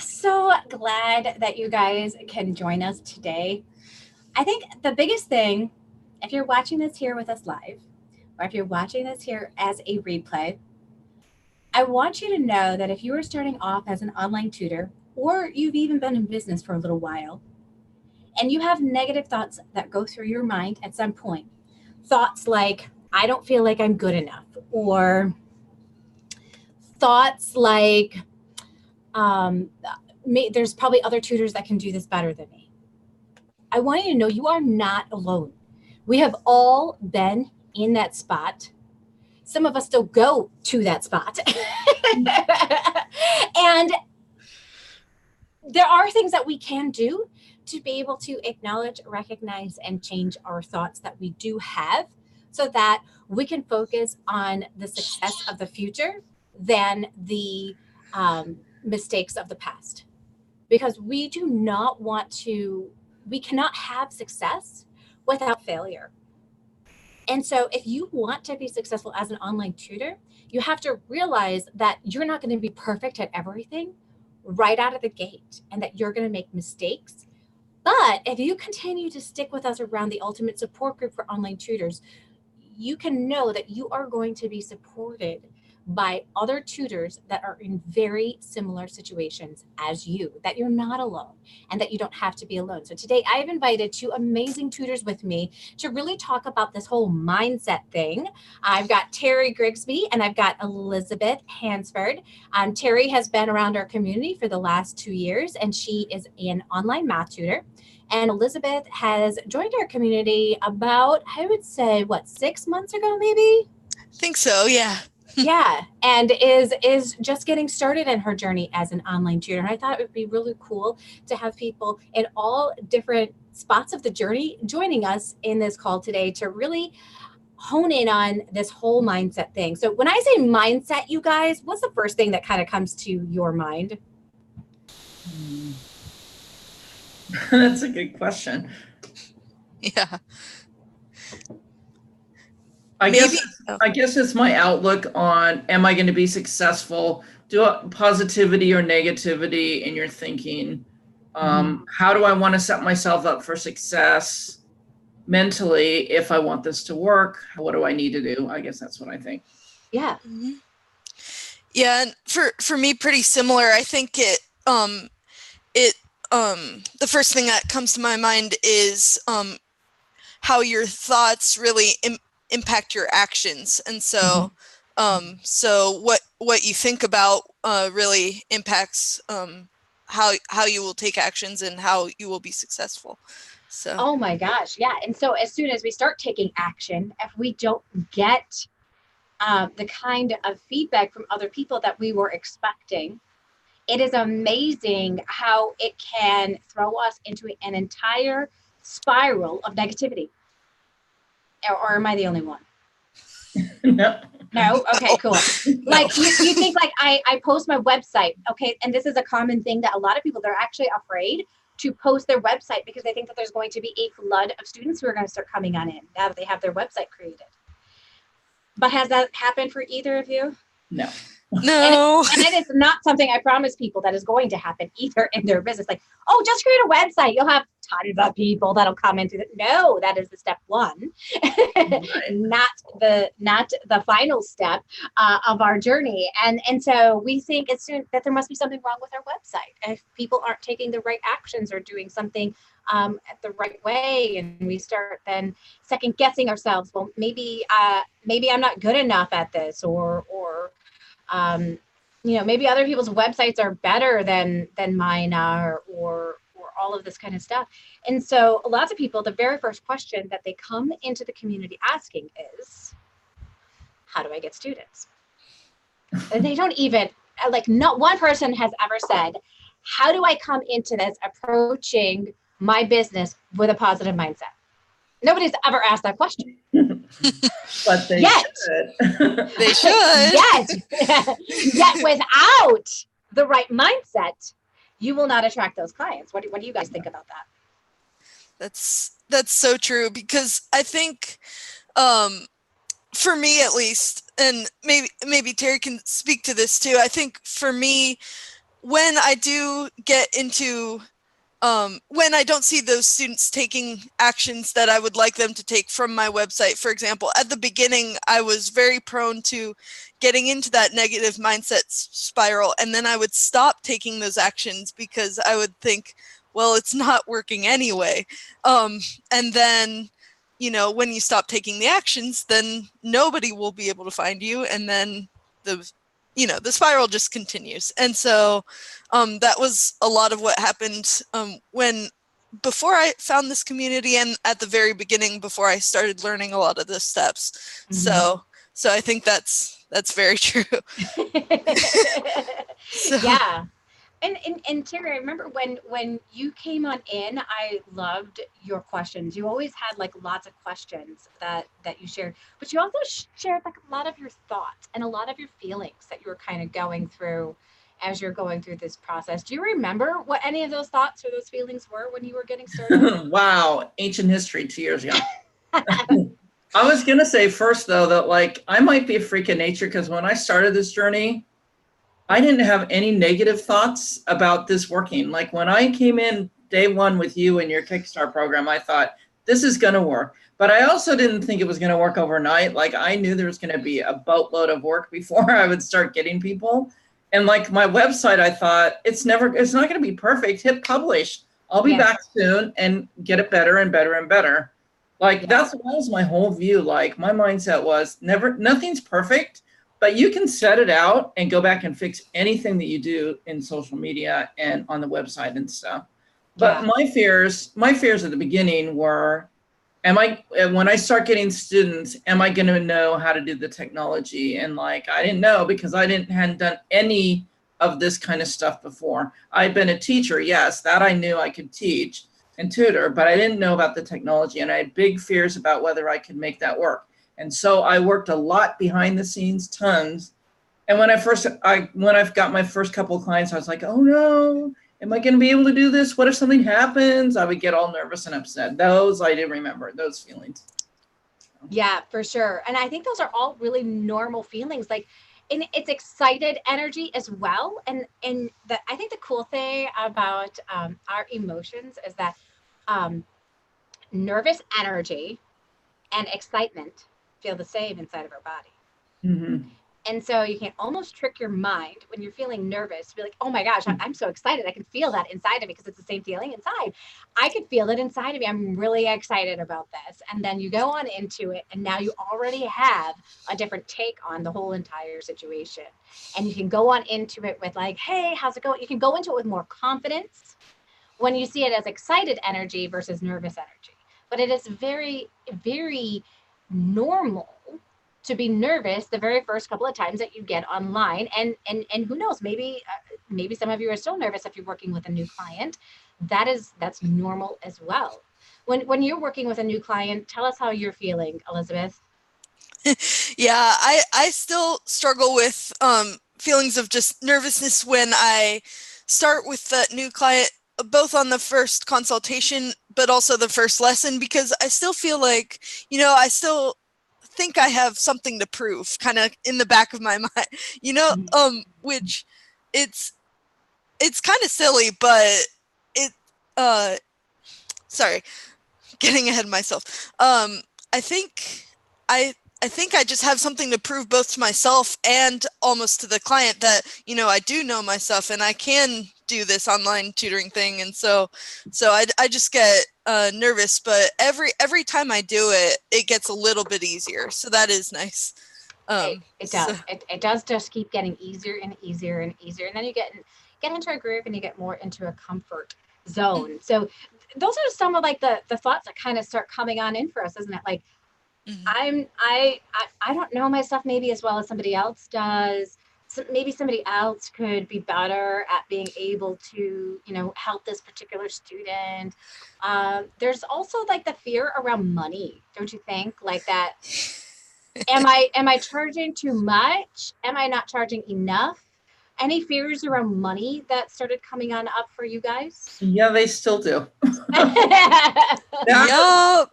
So glad that you guys can join us today. I think the biggest thing, if you're watching this here with us live, or if you're watching this here as a replay, I want you to know that if you are starting off as an online tutor, or you've even been in business for a little while, and you have negative thoughts that go through your mind at some point, thoughts like, I don't feel like I'm good enough, or thoughts like, um, there's probably other tutors that can do this better than me. I want you to know you are not alone. We have all been in that spot. Some of us still go to that spot. And there are things that we can do to be able to acknowledge, recognize, and change our thoughts that we do have so that we can focus on the success of the future than the mistakes of the past. Because we do not want to, we cannot have success without failure. And so, if you want to be successful as an online tutor, you have to realize that you're not going to be perfect at everything right out of the gate and that you're going to make mistakes. But if you continue to stick with us around the Ultimate Support Group for Online Tutors, you can know that you are going to be supported by other tutors that are in very similar situations as you, that you're not alone and that you don't have to be alone. So today I have invited two amazing tutors with me to really talk about this whole mindset thing. I've got Terry Grigsby and I've got Elizabeth Hansford. Terry has been around our community for the last 2 years and she is an online math tutor. And Elizabeth has joined our community about, I would say, 6 months ago, maybe? I think so, yeah. Yeah, and is just getting started in her journey as an online tutor. And I thought it would be really cool to have people in all different spots of the journey joining us in this call today to really hone in on this whole mindset thing. So when I say mindset, you guys, what's the first thing that kind of comes to your mind? That's a good question. Yeah. I guess it's my outlook on, am I going to be successful? Positivity or negativity in your thinking? How do I want to set myself up for success mentally if I want this to work? What do I need to do? I guess that's what I think. Yeah. Yeah, and for me, pretty similar. I think the first thing that comes to my mind is how your thoughts really impact your actions, and so so what you think about really impacts how you will take actions and how you will be successful. So oh my gosh, yeah. And so as soon as we start taking action, if we don't get the kind of feedback from other people that we were expecting, it is amazing how it can throw us into an entire spiral of negativity. Or am I the only one? No. No? Okay, cool. Like you think like I post my website, okay, and this is a common thing that a lot of people, they're actually afraid to post their website because they think that there's going to be a flood of students who are going to start coming on in now that they have their website created. But has that happened for either of you? No. No. And it is not something I promise people that is going to happen either in their business. Like, oh, just create a website. You'll have tons of people that'll come into it. No, that is the step one, not the final step of our journey. And so we think it's soon that there must be something wrong with our website if people aren't taking the right actions or doing something at the right way, and we start then second guessing ourselves. Well, maybe I'm not good enough at this, or maybe other people's websites are better than mine are, or all of this kind of stuff. And so lots of people, the very first question that they come into the community asking is, how do I get students? And they don't even, like, not one person has ever said, how do I come into this approaching my business with a positive mindset? Nobody's ever asked that question. But they should. They should. Yes. Yet without the right mindset, you will not attract those clients. What do you guys think about that? That's so true, because I think for me at least, and maybe Terry can speak to this too, I think for me, when I do get into when I don't see those students taking actions that I would like them to take from my website, for example, at the beginning, I was very prone to getting into that negative mindset spiral. And then I would stop taking those actions because I would think, well, it's not working anyway. And then, you know, when you stop taking the actions, then nobody will be able to find you. And then the spiral just continues. And so that was a lot of what happened before I found this community, and at the very beginning before I started learning a lot of the steps. So I think that's very true. Yeah. And Terry, I remember when you came on in, I loved your questions. You always had like lots of questions that you shared, but you also shared like a lot of your thoughts and a lot of your feelings that you were kind of going through as you're going through this process. Do you remember what any of those thoughts or those feelings were when you were getting started? Wow, ancient history 2 years ago. I was gonna say first though that like I might be a freak of nature, because when I started this journey, I didn't have any negative thoughts about this working. Like when I came in day one with you and your Kickstart program, I thought this is going to work. But I also didn't think it was going to work overnight. Like I knew there was going to be a boatload of work before I would start getting people. And like my website, I thought it's not going to be perfect. Hit publish. I'll be back soon and get it better and better and better. Like that was my whole view. Like my mindset was nothing's perfect. But you can set it out and go back and fix anything that you do in social media and on the website and stuff. But my fears at the beginning were, when I start getting students, am I going to know how to do the technology? And like, I didn't know, because I hadn't done any of this kind of stuff before. I'd been a teacher. Yes, that I knew I could teach and tutor, but I didn't know about the technology. And I had big fears about whether I could make that work. And so I worked a lot behind the scenes, tons. And when I've got my first couple of clients, I was like, oh no, am I going to be able to do this? What if something happens? I would get all nervous and upset. Those I didn't remember, those feelings. Yeah, for sure. And I think those are all really normal feelings. Like, and it's excited energy as well. And I think the cool thing about our emotions is that nervous energy and excitement feel the same inside of our body. Mm-hmm. And so you can almost trick your mind when you're feeling nervous to be like, oh my gosh, I'm so excited. I can feel that inside of me, because it's the same feeling inside. I can feel it inside of me. I'm really excited about this. And then you go on into it, and now you already have a different take on the whole entire situation. And you can go on into it with like, hey, how's it going? You can go into it with more confidence when you see it as excited energy versus nervous energy. But it is very, very normal to be nervous the very first couple of times that you get online. And who knows, maybe some of you are still nervous if you're working with a new client. That's normal as well. When you're working with a new client, tell us how you're feeling, Elizabeth. Yeah, I still struggle with feelings of just nervousness when I start with that new client, both on the first consultation, but also the first lesson, because I still feel like, I still think I have something to prove kind of in the back of my mind, which it's kind of silly, but sorry, getting ahead of myself. I think I just have something to prove both to myself and almost to the client that, I do know my stuff and I can do this online tutoring thing. And so I just get nervous, but every time I do it, it gets a little bit easier. So that is nice. It does. It does just keep getting easier and easier and easier. And then you get into a groove and you get more into a comfort zone. So those are some of like the thoughts that kind of start coming on in for us, isn't it? Like, I don't know my stuff maybe as well as somebody else does. So maybe somebody else could be better at being able to, help this particular student. There's also like the fear around money, don't you think? Like that, am I charging too much? Am I not charging enough? Any fears around money that started coming on up for you guys? Yeah, they still do. Yup.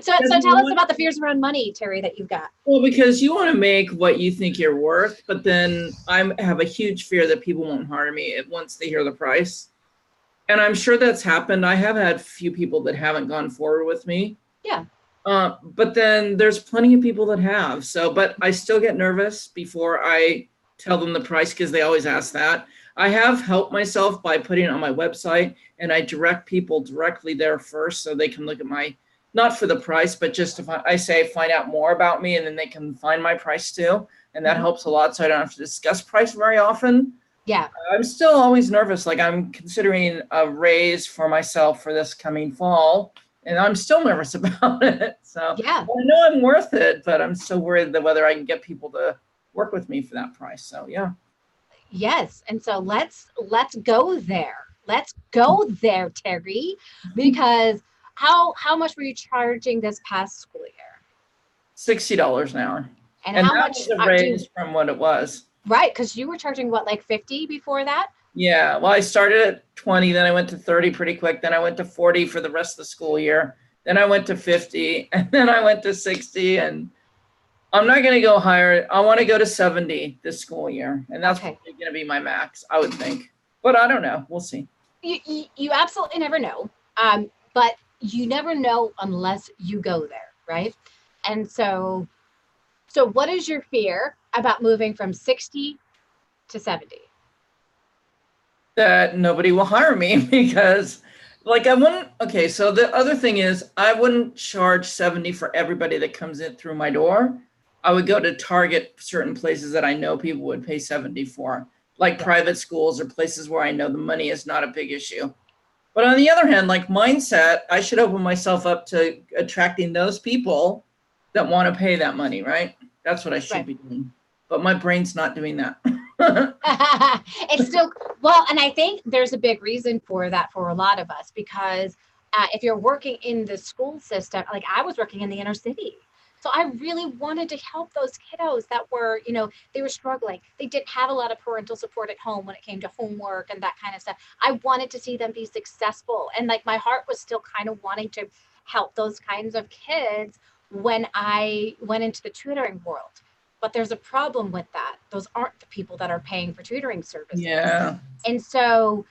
So tell us about the fears around money, Terry, that you've got. Well, because you want to make what you think you're worth, but then I have a huge fear that people won't hire me once they hear the price. And I'm sure that's happened. I have had a few people that haven't gone forward with me. Yeah. But then there's plenty of people that have. So, but I still get nervous before I tell them the price because they always ask that. I have helped myself by putting it on my website, and I direct people directly there first so they can look at my, not for the price, but just to I say find out more about me, and then they can find my price too. And that helps a lot. So I don't have to discuss price very often. Yeah. I'm still always nervous. Like I'm considering a raise for myself for this coming fall, and I'm still nervous about it. So yeah. I know I'm worth it, but I'm still worried that whether I can get people to work with me for that price. So yeah. Yes. And so let's go there. Let's go there, Terry, because how much were you charging this past school year? $60 an hour. And how much was a raise from what it was. Right, because you were charging what, like 50 before that? Yeah, well, I started at 20, then I went to 30 pretty quick, then I went to 40 for the rest of the school year, then I went to 50, and then I went to 60, and I'm not going to go higher. I want to go to 70 this school year, and that's probably going to be my max, I would think. But I don't know. We'll see. You absolutely never know, but you never know unless you go there, right? And so what is your fear about moving from 60 to 70? That nobody will hire me because like I wouldn't. Okay, so the other thing is I wouldn't charge 70 for everybody that comes in through my door. I would go to target certain places that I know people would pay 70 for, like private schools or places where I know the money is not a big issue. But on the other hand, like mindset, I should open myself up to attracting those people that want to pay that money, right? That's what I should be doing. But my brain's not doing that. It's still, well, and I think there's a big reason for that for a lot of us, because if you're working in the school system, like I was working in the inner city. So I really wanted to help those kiddos that were, they were struggling. They didn't have a lot of parental support at home when it came to homework and that kind of stuff. I wanted to see them be successful. And like my heart was still kind of wanting to help those kinds of kids when I went into the tutoring world. But there's a problem with that. Those aren't the people that are paying for tutoring services. Yeah. And so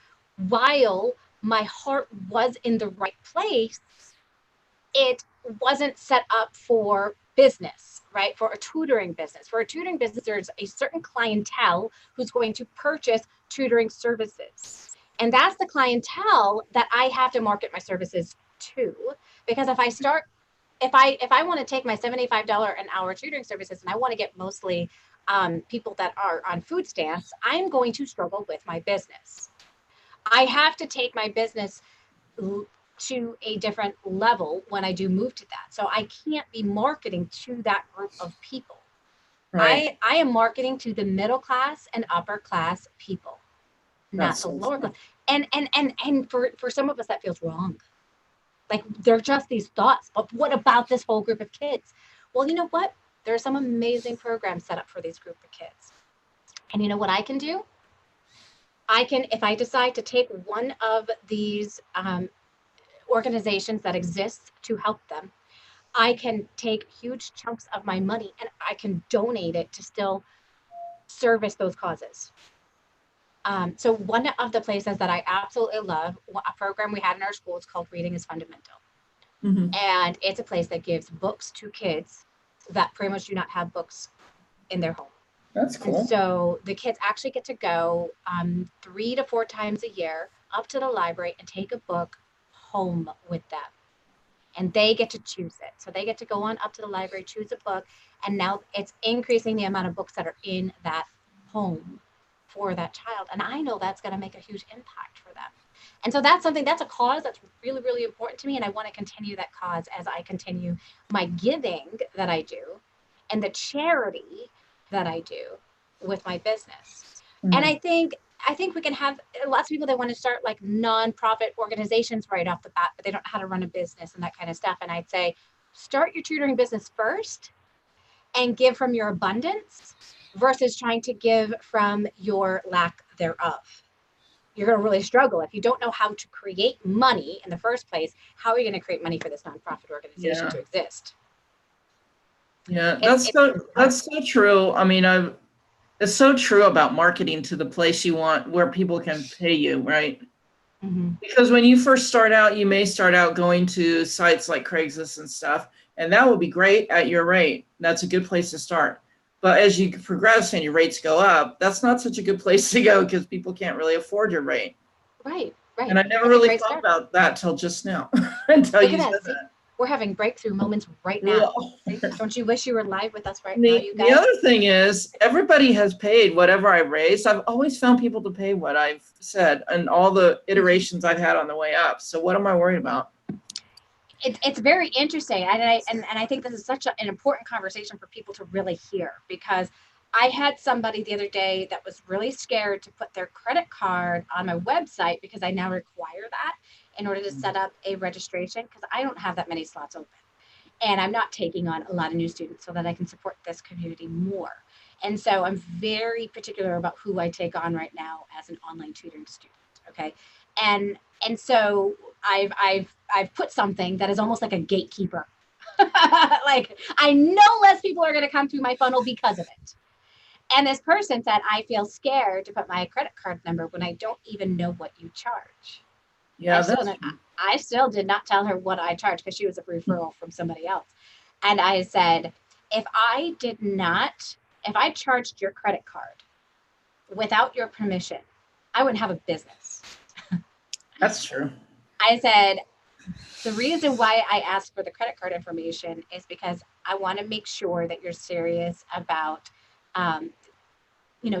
while my heart was in the right place, it wasn't set up for business, right? For a tutoring business. For a tutoring business, there's a certain clientele who's going to purchase tutoring services. And that's the clientele that I have to market my services to. Because if I want to take my $75 an hour tutoring services and I want to get mostly people that are on food stamps, I'm going to struggle with my business. I have to take my business to a different level when I do move to that. So I can't be marketing to that group of people. Right. I am marketing to the middle class and upper class people, not the lower class. And for some of us that feels wrong. Like they're just these thoughts, but what about this whole group of kids? Well, you know what? There are some amazing programs set up for these group of kids. And you know what I can do? If I decide to take one of these organizations that exists to help them, I can take huge chunks of my money and I can donate it to still service those causes. So one of the places that I absolutely love, a program we had in our school, is called Reading is Fundamental. Mm-hmm. And it's a place that gives books to kids that pretty much do not have books in their home. That's cool. And so the kids actually get to go 3 to 4 times a year up to the library and take a book home with them. And they get to choose it. So they get to go on up to the library, choose a book, and now it's increasing the amount of books that are in that home for that child. And I know that's going to make a huge impact for them. And so that's a cause that's really, really important to me. And I want to continue that cause as I continue my giving that I do and the charity that I do with my business. Mm-hmm. And I think we can have lots of people that want to start like nonprofit organizations right off the bat, but they don't know how to run a business and that kind of stuff. And I'd say, start your tutoring business first and give from your abundance versus trying to give from your lack thereof. you're going to really struggle. If you don't know how to create money in the first place, how are you going to create money for this nonprofit organization to exist? Yeah, that's so true. I mean, it's so true about marketing to the place you want, where people can pay you, right? Mm-hmm. Because when you first start out, you may start out going to sites like Craigslist and stuff, and that will be great at your rate. That's a good place to start. But as you progress and your rates go up, that's not such a good place to go because people can't really afford your rate. Right, right. And I never really thought about that till just now, until you said that. We're having breakthrough moments right now. Don't you wish you were live with us right now, you guys? The other thing is, everybody has paid whatever I raised. I've always found people to pay what I've said and all the iterations I've had on the way up. So what am I worried about? It's very interesting. And I think this is such an important conversation for people to really hear, because I had somebody the other day that was really scared to put their credit card on my website because I now require that in order to set up a registration, because I don't have that many slots open. And I'm not taking on a lot of new students so that I can support this community more. And so I'm very particular about who I take on right now as an online tutoring student. Okay. And so I've put something that is almost like a gatekeeper. Like, I know less people are going to come through my funnel because of it. And this person said, I feel scared to put my credit card number when I don't even know what you charge. Yeah, I still did not tell her what I charged because she was a referral from somebody else. And I said, if I charged your credit card without your permission, I wouldn't have a business. That's true. I said, the reason why I asked for the credit card information is because I want to make sure that you're serious about,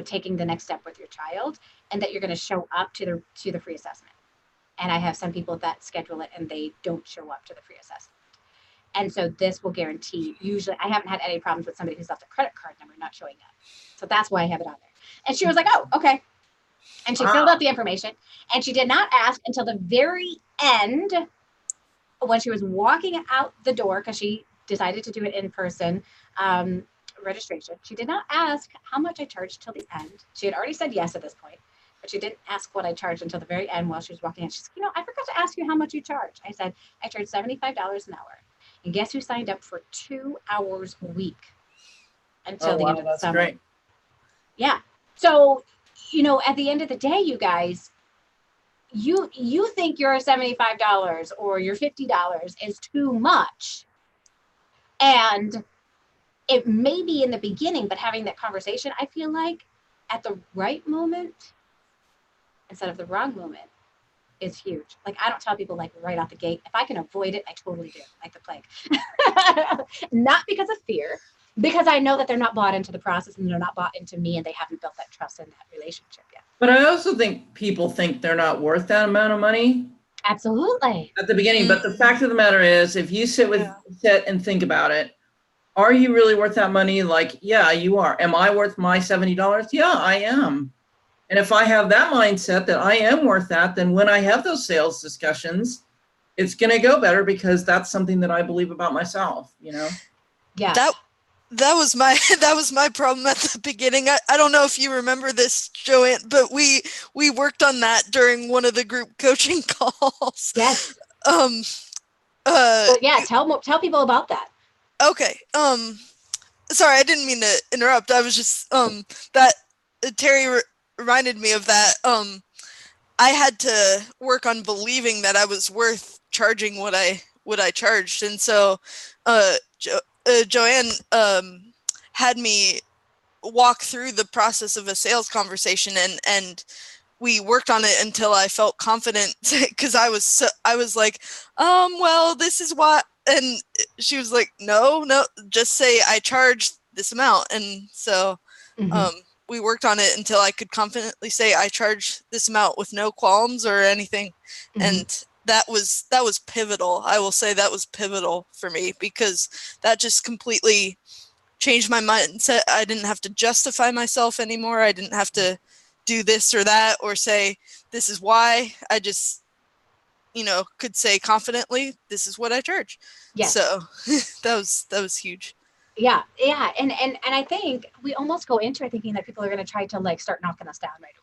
taking the next step with your child, and that you're going to show up to the free assessment. And I have some people that schedule it and they don't show up to the free assessment. And so this will guarantee, usually I haven't had any problems with somebody who's left a credit card number not showing up. So that's why I have it on there. And she was like, oh, okay. And she filled out the information, and she did not ask until the very end when she was walking out the door, because she decided to do it in person registration. She did not ask how much I charged till the end. She had already said yes at this point, but she didn't ask what I charged until the very end while she was walking in. She's like, I forgot to ask you how much you charge. I said, I charge $75 an hour. And guess who signed up for 2 hours a week until the end of the summer? Great. Yeah. So, at the end of the day, you guys, you think your $75 or your $50 is too much. And it may be in the beginning, but having that conversation, I feel like at the right moment instead of the wrong moment is huge. Like, I don't tell people like right out the gate. If I can avoid it, I totally do, like the plague. Not because of fear, because I know that they're not bought into the process and they're not bought into me, and they haven't built that trust in that relationship yet. But I also think people think they're not worth that amount of money. Absolutely. At the beginning. But the fact of the matter is, if you sit and think about it, are you really worth that money? Like, yeah, you are. Am I worth my $70? Yeah, I am. And if I have that mindset that I am worth that, then when I have those sales discussions, it's going to go better because that's something that I believe about myself, Yeah. That was my problem at the beginning. I don't know if you remember this, Joanne, but we worked on that during one of the group coaching calls. Yes. Tell people about that. Okay. Sorry, I didn't mean to interrupt. I was just that Terry reminded me of that. I had to work on believing that I was worth charging what I charged, and so Joanne had me walk through the process of a sales conversation, and we worked on it until I felt confident, because I was like, well, this is what, and she was like, no, just say I charge this amount. And so we worked on it until I could confidently say I charge this amount with no qualms or anything. And that was pivotal. I will say that was pivotal for me, because that just completely changed my mindset. I didn't have to justify myself anymore. I didn't have to do this or that or say this is why. I just could say confidently, this is what I charge. Yes. So that was huge. Yeah. And I think we almost go into it thinking that people are going to try to like start knocking us down right away.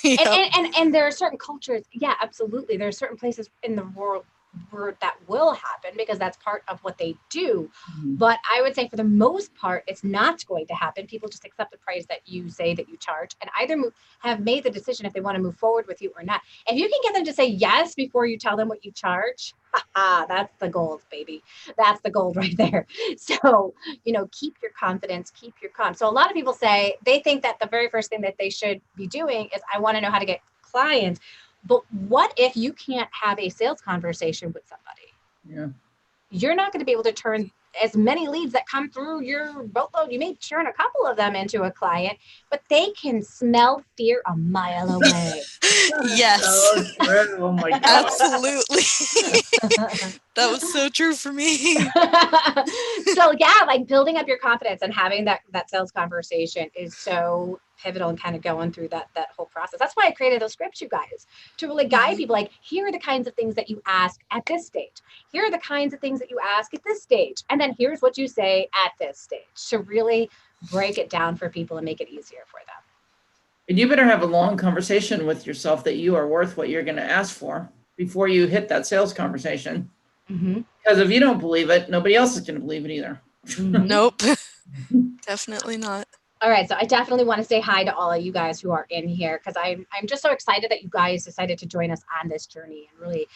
Yep. And there are certain cultures, yeah, absolutely. There are certain places in the world where that will happen because that's part of what they do. But I would say for the most part, it's not going to happen. People just accept the price that you say that you charge and either have made the decision if they want to move forward with you or not. If you can get them to say yes before you tell them what you charge, that's the gold, baby. That's the gold right there. So, keep your confidence, keep your calm. So a lot of people say they think that the very first thing that they should be doing is I want to know how to get clients. But what if you can't have a sales conversation with somebody? Yeah. You're not going to be able to turn as many leads that come through your boatload. You may turn a couple of them into a client, but they can smell fear a mile away. Yes. So true. Oh my God. Absolutely. That was so true for me. So yeah, like building up your confidence and having that sales conversation is so pivotal and kind of going through that whole process. That's why I created those scripts, you guys, to really guide people. Like, here are the kinds of things that you ask at this stage. Here are the kinds of things that you ask at this stage. And then here's what you say at this stage to really break it down for people and make it easier for them. And you better have a long conversation with yourself that you are worth what you're going to ask for before you hit that sales conversation. Because if you don't believe it, nobody else is going to believe it either. Nope. Definitely not. All right, so I definitely want to say hi to all of you guys who are in here because I'm just so excited that you guys decided to join us on this journey and really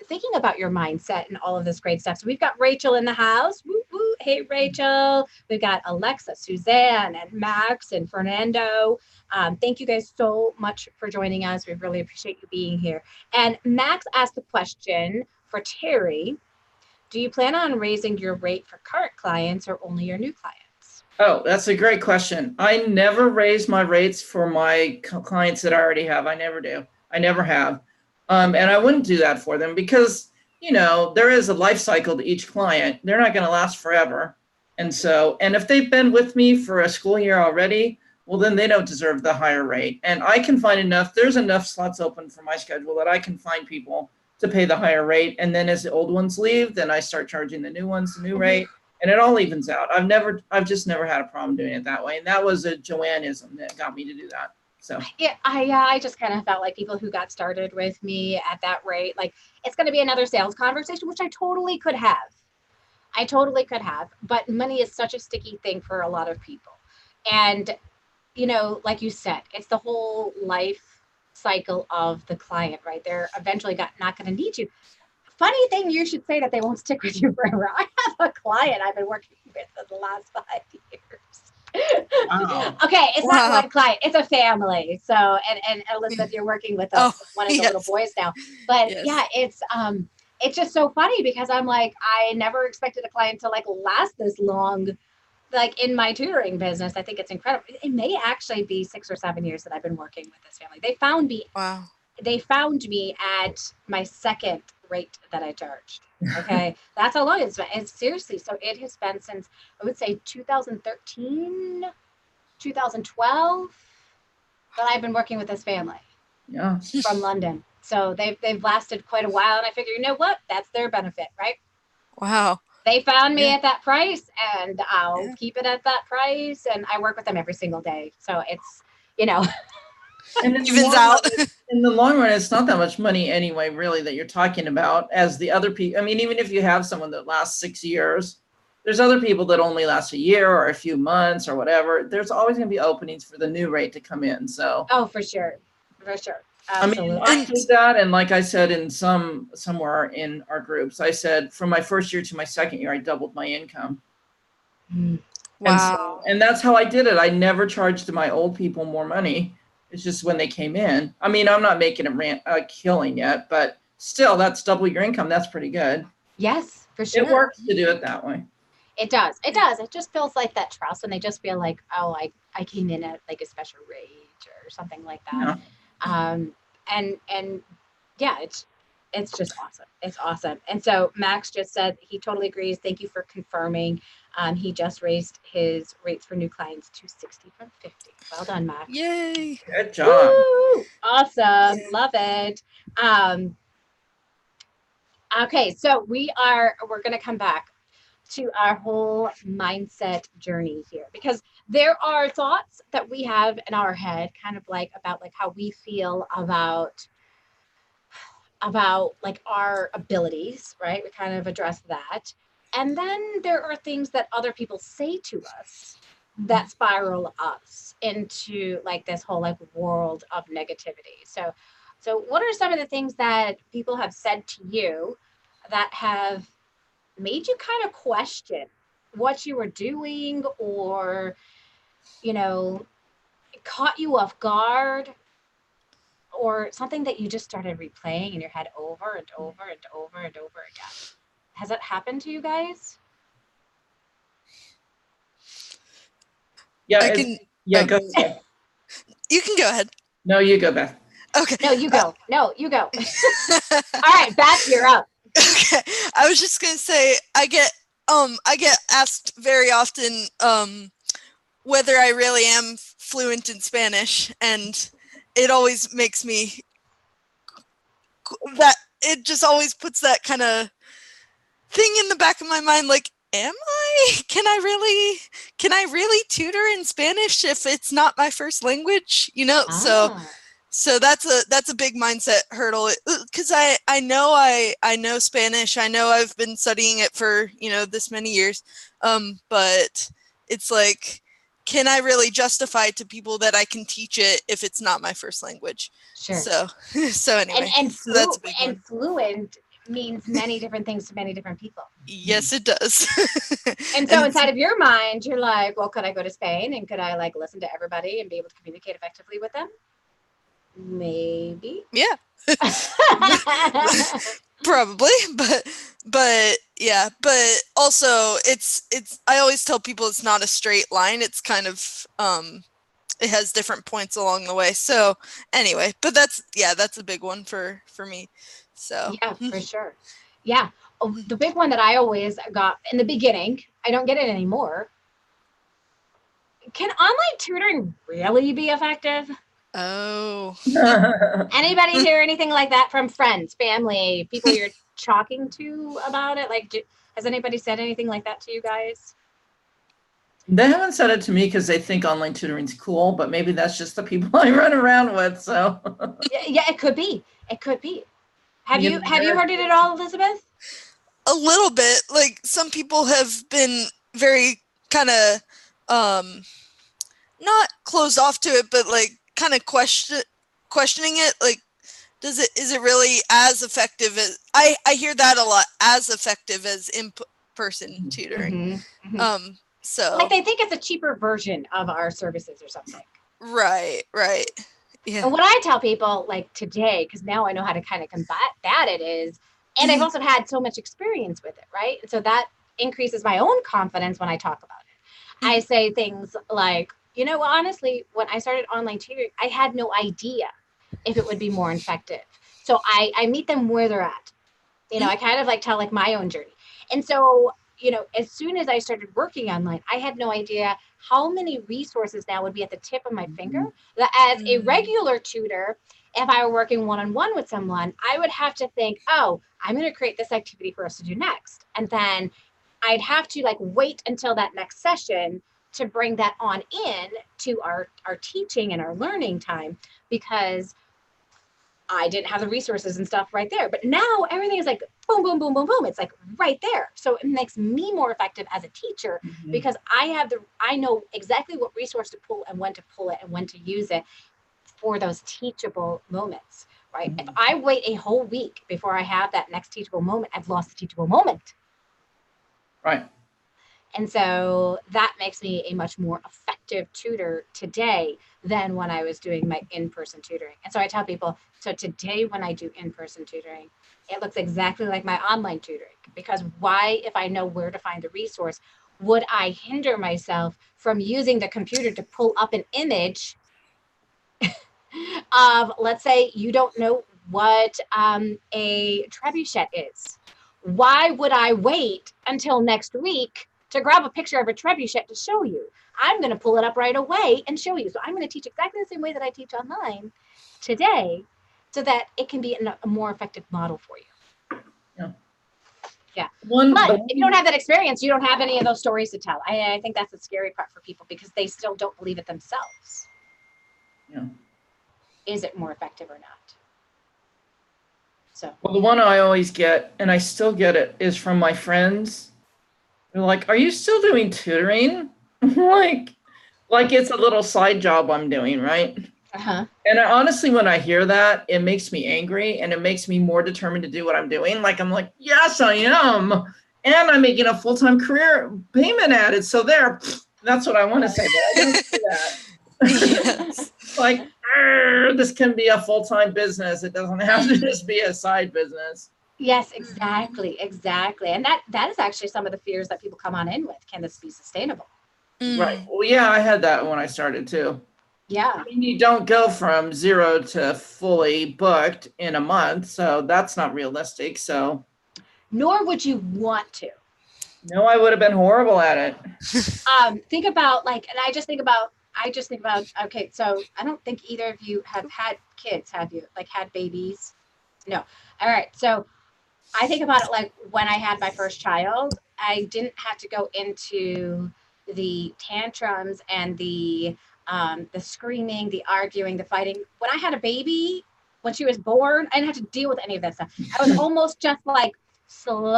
thinking about your mindset and all of this great stuff. So we've got Rachel in the house. Woo, woo. Hey, Rachel. We've got Alexa, Suzanne, and Max, and Fernando. Thank you guys so much for joining us. We really appreciate you being here. And Max asked the question for Terry. Do you plan on raising your rate for current clients or only your new clients? Oh, that's a great question. I never raise my rates for my clients that I already have. I never do. I never have. And I wouldn't do that for them because, there is a life cycle to each client. They're not going to last forever. And if they've been with me for a school year already, well, then they don't deserve the higher rate. And I can find there's enough slots open for my schedule that I can find people to pay the higher rate. And then as the old ones leave, then I start charging the new ones the new rate. And it all evens out. I've just never had a problem doing it that way. And that was a Joanneism that got me to do that. So yeah, I just kind of felt like people who got started with me at that rate, like it's going to be another sales conversation, which I totally could have. But money is such a sticky thing for a lot of people. And, like you said, it's the whole life cycle of the client, right? They're eventually not going to need you. Funny thing, you should say that they won't stick with you forever. I have a client I've been working with for the last 5 years. Wow. Okay, it's not one client, it's a family. So, and Elizabeth, you're working with one of the little boys now. But yeah, it's just so funny because I'm like, I never expected a client to last this long. Like in my tutoring business, I think it's incredible. It may actually be 6 or 7 years that I've been working with this family. They found me. Wow. They found me at my second rate that I charged. Okay. That's how long it's been. And seriously, so it has been since, I would say 2013, 2012 that I've been working with this family. Yeah. From London. So they've lasted quite a while. And I figure, you know what? That's their benefit, right? Wow. They found me at that price and I'll keep it at that price. And I work with them every single day. So it's, and evens out. In the long run, it's not that much money anyway, really, that you're talking about as the other people. I mean, even if you have someone that lasts 6 years, there's other people that only last a year or a few months or whatever. There's always going to be openings for the new rate to come in. So. Oh, for sure. Absolutely. I mean, I did that. And like I said, in somewhere in our groups, I said from my first year to my second year, I doubled my income. Wow. And that's how I did it. I never charged my old people more money. It's just when they came in. I mean, I'm not making a killing yet, but still, that's double your income. That's pretty good. Yes, for sure. It works to do it that way. It does. It just feels like that trust when they just feel like, oh, I came in at like a special rate or something like that. Yeah. And yeah, it's just awesome. It's awesome. And so Max just said he totally agrees. Thank you for confirming. He just raised his rates for new clients to 60 from 50. Well done, Max. Yay. Good job. Woo! Awesome. Yeah. Love it. Okay, so we're going to come back. to our whole mindset journey here, because there are thoughts that we have in our head, kind of like about like how we feel about like our abilities, right? We kind of address that. And then there are things that other people say to us that spiral us into like this whole like world of negativity. So what are some of the things that people have said to you that have made you kind of question what you were doing, or, you know, caught you off guard, or something that you just started replaying in your head over and over and over and over again? Has that happened to you guys? Yeah, I can. yeah, go ahead. You can go ahead. No, you go, Beth. Okay. No, you go. No, you go. All right, Beth, you're up. Okay. I was just gonna say I get asked very often whether I really am fluent in Spanish, and it always makes me that it just always puts that kind of thing in the back of my mind, like, am I? Can I really tutor in Spanish if it's not my first language? You know, so that's a big mindset hurdle, because I know Spanish. I know I've been studying it for, you know, this many years, but it's like, can I really justify to people that I can teach it if it's not my first language? Sure. So anyway, so that's a big one. And fluent means many different things to many different people. Yes, it does. And so inside of your mind, you're like, well, could I go to Spain and could I like listen to everybody and be able to communicate effectively with them? Maybe. Yeah. Probably, but yeah, but also it's I always tell people it's not a straight line. It's kind of it has different points along the way. So anyway, but that's a big one for me. So yeah, for sure. Yeah. The big one that I always got in the beginning, I don't get it anymore. Can online tutoring really be effective? Oh. Anybody hear anything like that from friends, family, people you're talking to about it? Like, has anybody said anything like that to you guys? They haven't said it to me because they think online tutoring's cool, but maybe that's just the people I run around with. So yeah, it could be. It could be. Have you heard it at all, Elizabeth? A little bit. Like, some people have been very kind of not closed off to it, but like kind of questioning it. Like, is it really as effective as I hear that a lot, as effective as in-person tutoring? So like they think it's a cheaper version of our services or something. Right. Yeah. And what I tell people like today, because now I know how to kind of combat that, it is, and I've also had so much experience with it, right? And so that increases my own confidence when I talk about it. I say things like, you know, honestly, when I started online tutoring, I had no idea if it would be more effective. So I meet them where they're at. You know, I kind of like tell like my own journey. And so, you know, as soon as I started working online, I had no idea how many resources now would be at the tip of my finger. That as a regular tutor, if I were working one-on-one with someone, I would have to think, oh, I'm going to create this activity for us to do next. And then I'd have to like wait until that next session to bring that on in to our teaching and our learning time, because I didn't have the resources and stuff right there. But now everything is like boom, boom, boom, boom, boom. It's like right there. So it makes me more effective as a teacher because I know exactly what resource to pull and when to pull it and when to use it for those teachable moments, right? If I wait a whole week before I have that next teachable moment, I've lost the teachable moment. Right. And so that makes me a much more effective tutor today than when I was doing my in-person tutoring. And so I tell people, so today when I do in-person tutoring, it looks exactly like my online tutoring, because why, if I know where to find the resource, would I hinder myself from using the computer to pull up an image of, let's say you don't know what a trebuchet is. Why would I wait until next week to grab a picture of a trebuchet to show you? I'm going to pull it up right away and show you. So I'm going to teach exactly the same way that I teach online today so that it can be a more effective model for you. Yeah. Yeah. One, But the if you don't have that experience, you don't have any of those stories to tell. I think that's the scary part for people because they still don't believe it themselves. Yeah. Is it more effective or not? So. Well, the one I always get, and I still get it, is from my friends. They're like, "Are you still doing tutoring?" like it's a little side job I'm doing, right? Uh-huh. And honestly, when I hear that, it makes me angry and it makes me more determined to do what I'm doing. Like, I'm like, yes, I am. And I'm making a full-time career payment at it. So there, that's what I want to say, but I don't do that. Yes. Like, this can be a full-time business. It doesn't have to just be a side business. Yes, exactly, exactly. And that is actually some of the fears that people come on in with. Can this be sustainable? Right. Well, yeah, I had that when I started too. Yeah. I mean, you don't go from 0 to fully booked in a month, so that's not realistic. So, Nor would you want to. no, I would have been horrible at it. Think about and I just think about, okay, so I don't think either of you have had kids, have you? Like had babies? No. All right. So I think about it like when I had my first child, I didn't have to go into the tantrums and the screaming, the arguing, the fighting. When I had a baby, when she was born, I didn't have to deal with any of that stuff. I was almost just like slowly.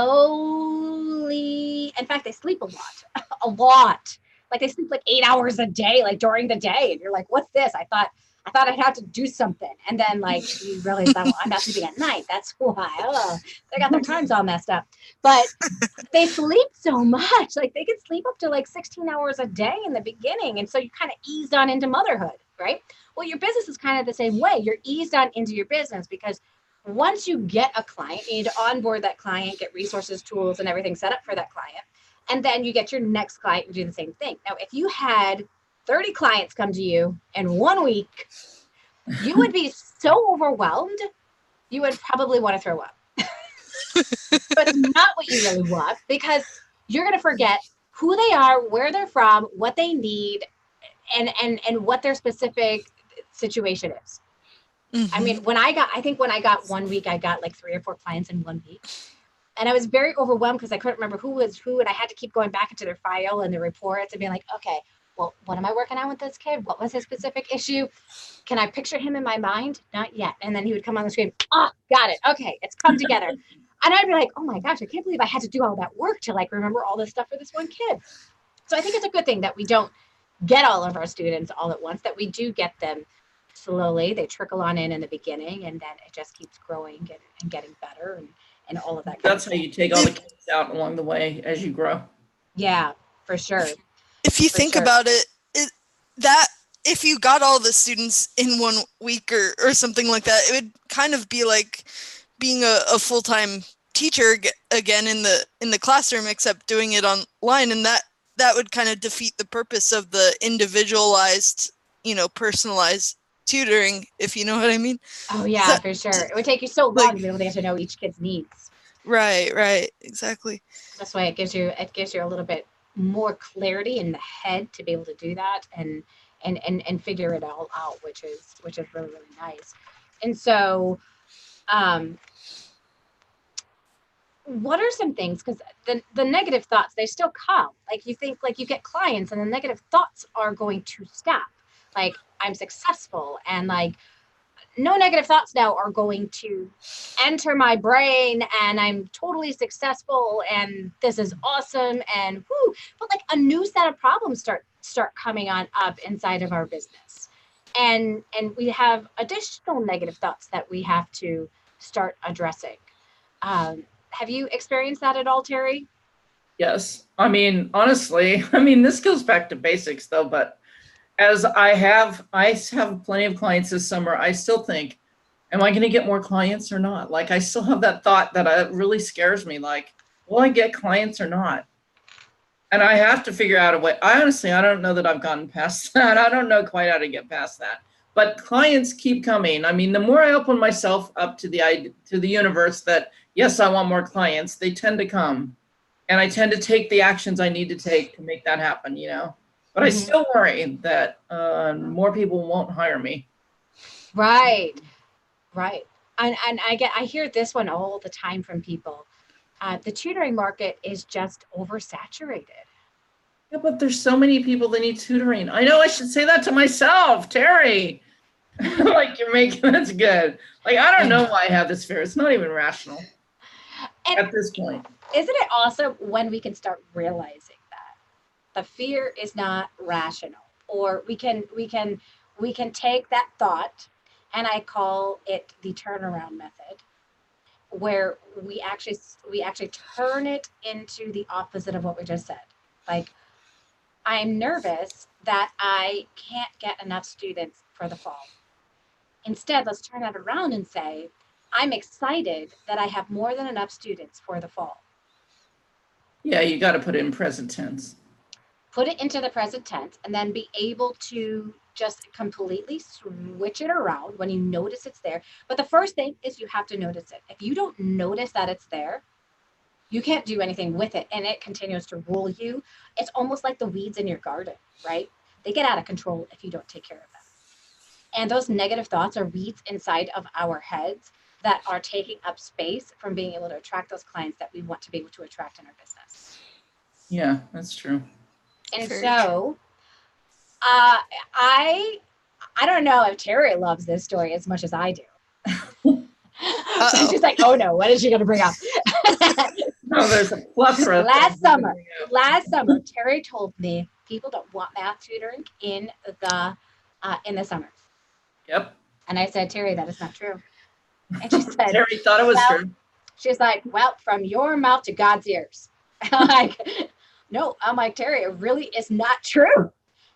In fact, they sleep a lot, a lot. Like they sleep like 8 hours a day, like during the day, and you're like, "What's this?" I thought I'd have to do something, and then like you realize that, well, I'm not sleeping at night. That's why. Oh, they got their times all messed up. But they sleep so much. Like they could sleep up to like 16 hours a day in the beginning. And so you kind of eased on into motherhood, right? Well, your business is kind of the same way. You're eased on into your business because once you get a client, you need to onboard that client, get resources, tools, and everything set up for that client. And then you get your next client and do the same thing. Now, if you had 30 clients come to you in 1 week, you would be so overwhelmed, you would probably want to throw up. But it's not what you really want because you're going to forget who they are, where they're from, what they need, and what their specific situation is. I mean, I think when I got 1 week, I got like 3 or 4 clients in 1 week. And I was very overwhelmed because I couldn't remember who was who. And I had to keep going back into their file and their reports and being like, okay, well, what am I working on with this kid? What was his specific issue? Can I picture him in my mind? Not yet. And then he would come on the screen. Oh, got it. Okay, it's come together. And I'd be like, oh my gosh, I can't believe I had to do all that work to like remember all this stuff for this one kid. So I think it's a good thing that we don't get all of our students all at once, that we do get them slowly. They trickle on in the beginning, and then it just keeps growing and getting better and all of that. That's how you take all the kids out along the way as you grow. Yeah, for sure. If you think about it, that if you got all the students in 1 week or something like that, it would kind of be like being a full-time teacher again in the classroom, except doing it online, and that would kind of defeat the purpose of the individualized, personalized tutoring, if you know what I mean. Oh yeah, for sure. It would take you so long to be able to get to know each kid's needs. Right, exactly. That's why it gives you a little bit more clarity in the head to be able to do that and figure it all out, which is really, really nice. And so what are some things, because the negative thoughts, they still come. Like you think, like you get clients and the negative thoughts are going to stop. Like I'm successful, and like no negative thoughts now are going to enter my brain, and I'm totally successful and this is awesome and whoo. But like a new set of problems start coming on up inside of our business. And we have additional negative thoughts that we have to start addressing. Have you experienced that at all, Terry? Yes. I mean, honestly, this goes back to basics though, but as I have plenty of clients this summer, I still think, am I going to get more clients or not? Like, I still have that thought that really scares me. Like, will I get clients or not? And I have to figure out a way. I don't know that I've gotten past that. I don't know quite how to get past that. But clients keep coming. I mean, the more I open myself up to the universe that, yes, I want more clients, they tend to come. And I tend to take the actions I need to take to make that happen, But I still worry that more people won't hire me. Right. And I hear this one all the time from people. The tutoring market is just oversaturated. Yeah, but there's so many people that need tutoring. I know I should say that to myself, Terry. Like you're making, that's good. Like, I don't know why I have this fear. It's not even rational at this point. Isn't it awesome when we can start realizing that the fear is not rational, or we can take that thought, and I call it the turnaround method, where we actually turn it into the opposite of what we just said. Like, I'm nervous that I can't get enough students for the fall. Instead, let's turn that around and say, I'm excited that I have more than enough students for the fall. Yeah, you got to put it in present tense. Put it into the present tense, and then be able to just completely switch it around when you notice it's there. But the first thing is you have to notice it. If you don't notice that it's there, you can't do anything with it, and it continues to rule you. It's almost like the weeds in your garden, right? They get out of control if you don't take care of them. And those negative thoughts are weeds inside of our heads that are taking up space from being able to attract those clients that we want to be able to attract in our business. Yeah, that's true. And so I don't know if Terry loves this story as much as I do. She's like, oh no, what is she going to bring up? No, there's a plethora. Last summer, Terry told me people don't want math tutoring in the summers. Yep. And I said, Terry, that is not true. And she said, Terry thought it was true. She's like, well, from your mouth to God's ears. I'm like, no, I'm like, Terry, it really is not true.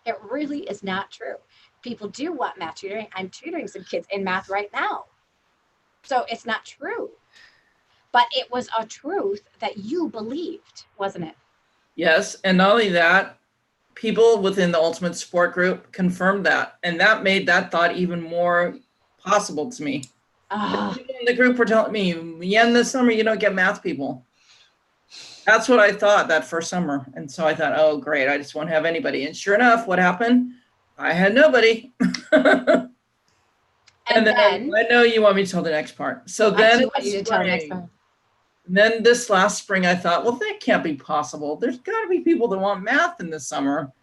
It really is not true. People do want math tutoring. I'm tutoring some kids in math right now. So it's not true. But it was a truth that you believed, wasn't it? Yes. And not only that, people within the Ultimate Support Group confirmed that. And that made that thought even more possible to me. People in the group were telling me, yeah, in the summer, you don't get math people. That's what I thought that first summer. And so I thought, oh, great, I just won't have anybody. And sure enough, what happened? I had nobody. And then I know you want me to tell the next part. So then then this last spring, I thought, well, that can't be possible. There's got to be people that want math in the summer.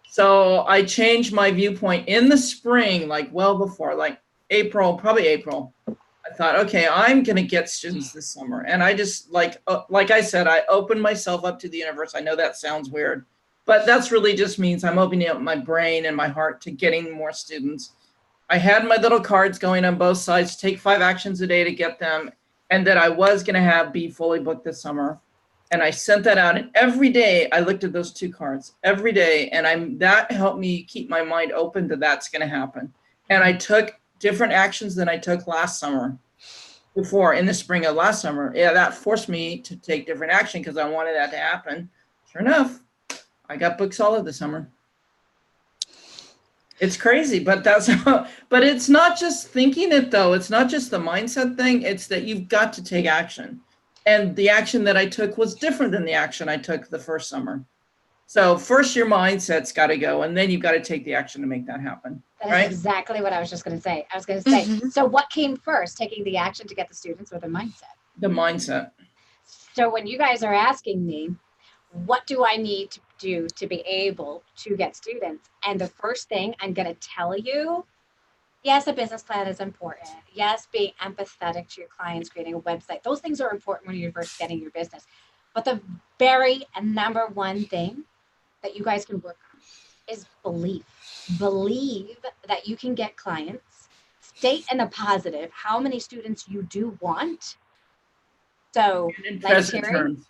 So I changed my viewpoint in the spring, like well before, like April, probably April. I thought, okay, I'm going to get students this summer. And I just, like I said, I opened myself up to the universe. I know that sounds weird, but that's really just means I'm opening up my brain and my heart to getting more students. I had my little cards going on both sides, take 5 actions a day to get them, and that I was going to be fully booked this summer. And I sent that out, and every day I looked at those 2 cards every day. And that helped me keep my mind open to that's going to happen. And I took different actions than I took last summer before in the spring of last summer. Yeah, that forced me to take different action because I wanted that to happen. Sure enough, I got booked solid this summer. It's crazy, but but it's not just thinking it though. It's not just the mindset thing. It's that you've got to take action. And the action that I took was different than the action I took the first summer. So first your mindset's got to go, and then you've got to take the action to make that happen. That's exactly what I was just going to say. I was going to say, so what came first, taking the action to get the students or the mindset? The mindset. So when you guys are asking me, what do I need to do to be able to get students? And the first thing I'm going to tell you, yes, a business plan is important. Yes, being empathetic to your clients, creating a website. Those things are important when you're first getting your business. But the very number one thing that you guys can work on is belief. Believe that you can get clients. State in the positive how many students you do want. So, in present terms.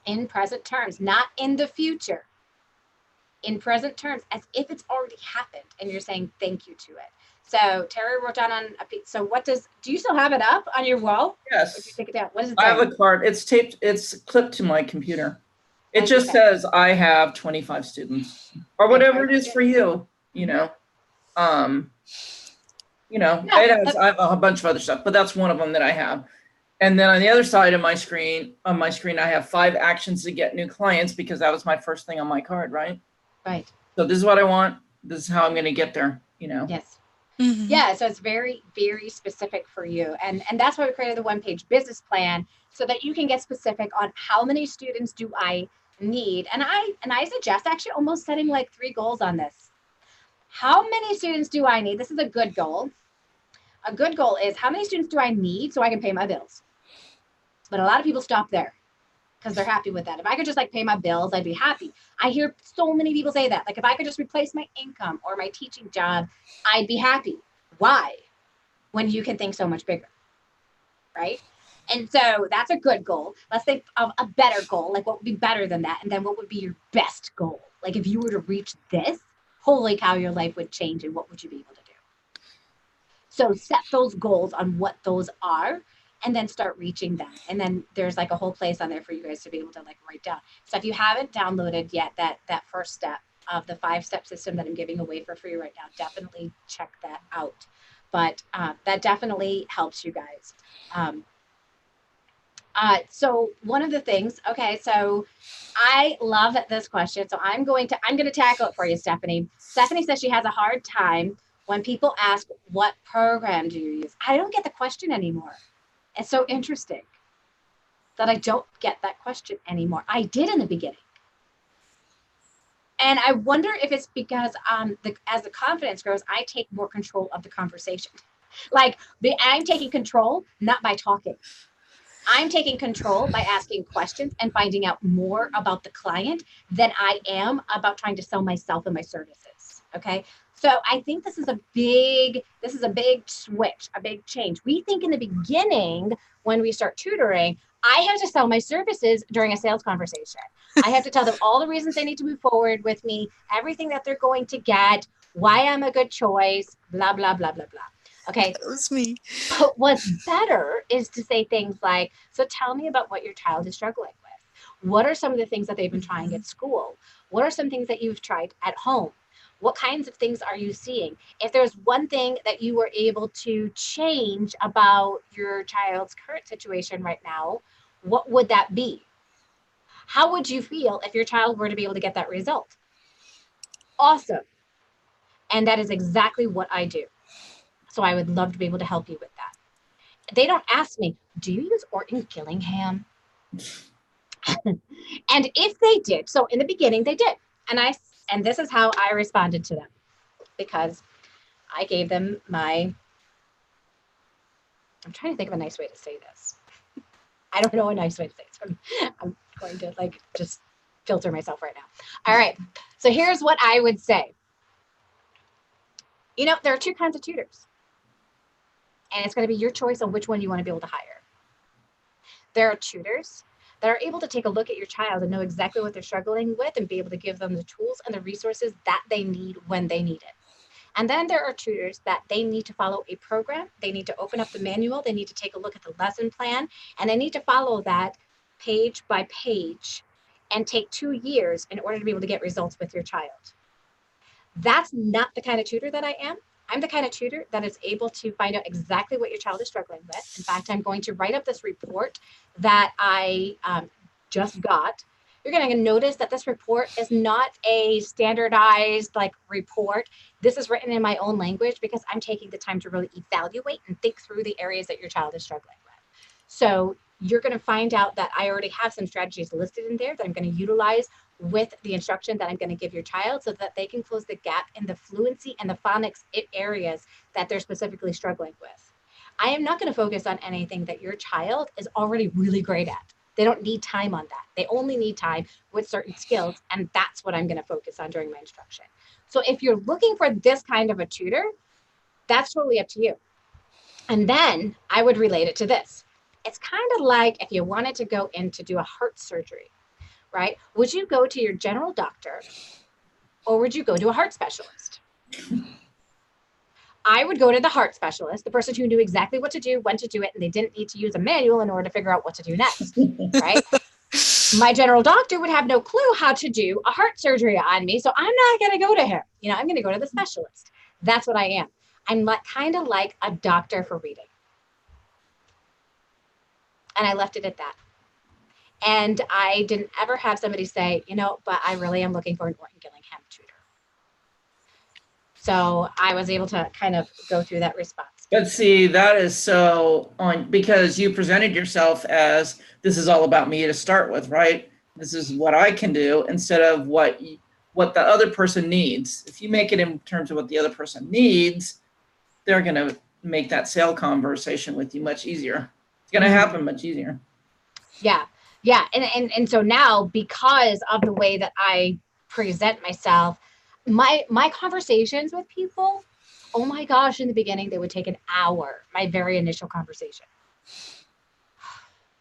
In present terms, not in the future. In present terms, as if it's already happened, and you're saying thank you to it. So Terry wrote down on a piece. So do you still have it up on your wall? Yes. Or did you take it down? What is it? I have a card. It's taped. It's clipped to my computer. It just says I have 25 students, or whatever it is for you. You know, I have a bunch of other stuff, but that's one of them that I have. And then on the other side of my screen, I have 5 actions to get new clients, because that was my first thing on my card, right? Right. So this is what I want. This is how I'm going to get there, you know? Yes. Yeah, so it's very, very specific for you. And that's why we created the one-page business plan, so that you can get specific on how many students do I need. And I suggest actually almost setting like 3 goals on this. How many students do I need? This is a good goal. A good goal is, how many students do I need so I can pay my bills? But a lot of people stop there because they're happy with that. If I could just like pay my bills, I'd be happy. I hear so many people say that. Like, if I could just replace my income or my teaching job, I'd be happy. Why? When you can think so much bigger, right? And so that's a good goal. Let's think of a better goal. Like, what would be better than that? And then what would be your best goal? Like, if you were to reach this, holy cow, your life would change, and what would you be able to do? So set those goals on what those are, and then start reaching them. And then there's like a whole place on there for you guys to be able to like write down. So if you haven't downloaded yet that first step of the 5-step system that I'm giving away for free right now, definitely check that out. But that definitely helps you guys. So one of the things, okay, so I love this question. So I'm going to tackle it for you, Stephanie. Stephanie says she has a hard time when people ask, what program do you use? I don't get the question anymore. It's so interesting that I don't get that question anymore. I did in the beginning. And I wonder if it's because as the confidence grows, I take more control of the conversation. Like, I'm taking control, not by talking. I'm taking control by asking questions and finding out more about the client than I am about trying to sell myself and my services. Okay. So I think this is a big switch, a big change. We think in the beginning, when we start tutoring, I have to sell my services during a sales conversation. I have to tell them all the reasons they need to move forward with me, everything that they're going to get, why I'm a good choice, blah, blah, blah, blah, blah. Okay. That was me. But what's better is to say things like, so tell me about what your child is struggling with. What are some of the things that they've been trying at school? What are some things that you've tried at home? What kinds of things are you seeing? If there's one thing that you were able to change about your child's current situation right now, what would that be? How would you feel if your child were to be able to get that result? Awesome. And that is exactly what I do. So I would love to be able to help you with that. They don't ask me, do you use Orton Gillingham? And if they did, so in the beginning they did. And this is how I responded to them, because I gave them I'm trying to think of a nice way to say this. I don't know a nice way to say it. So I'm going to like just filter myself right now. All right. So here's what I would say. You know, there are 2 kinds of tutors. And it's going to be your choice on which one you want to be able to hire. There are tutors that are able to take a look at your child and know exactly what they're struggling with and be able to give them the tools and the resources that they need when they need it. And then there are tutors that they need to follow a program. They need to open up the manual. They need to take a look at the lesson plan, and they need to follow that page by page and take 2 years in order to be able to get results with your child. That's not the kind of tutor that I am. I'm the kind of tutor that is able to find out exactly what your child is struggling with. In fact, I'm going to write up this report that I just got. You're going to notice that this report is not a standardized like report. This is written in my own language because I'm taking the time to really evaluate and think through the areas that your child is struggling with. So you're going to find out that I already have some strategies listed in there that I'm going to utilize with the instruction that I'm going to give your child so that they can close the gap in the fluency and the phonics areas that they're specifically struggling with. I am not going to focus on anything that your child is already really great at. They don't need time on that. They only need time with certain skills, and that's what I'm going to focus on during my instruction. So if you're looking for this kind of a tutor, that's totally up to you. And then I would relate it to this. It's kind of like if you wanted to go in to do a heart surgery, right? Would you go to your general doctor or would you go to a heart specialist? I would go to the heart specialist, the person who knew exactly what to do, when to do it, and they didn't need to use a manual in order to figure out what to do next, right? My general doctor would have no clue how to do a heart surgery on me, so I'm not going to go to him. You know, I'm going to go to the specialist. That's what I am. I'm kind of like a doctor for reading. And I left it at that. And I didn't ever have somebody say, you know, but I really am looking for an Orton Gillingham tutor. So I was able to kind of go through that response. But see, that is so on, because you presented yourself as, this is all about me to start with, right? This is what I can do, instead of what the other person needs. If you make it in terms of what the other person needs, they're going to make that sale conversation with you much easier. It's going to happen much easier. Yeah. Yeah. And so now, because of the way that I present myself, my conversations with people, oh my gosh, in the beginning, they would take an hour, my very initial conversation.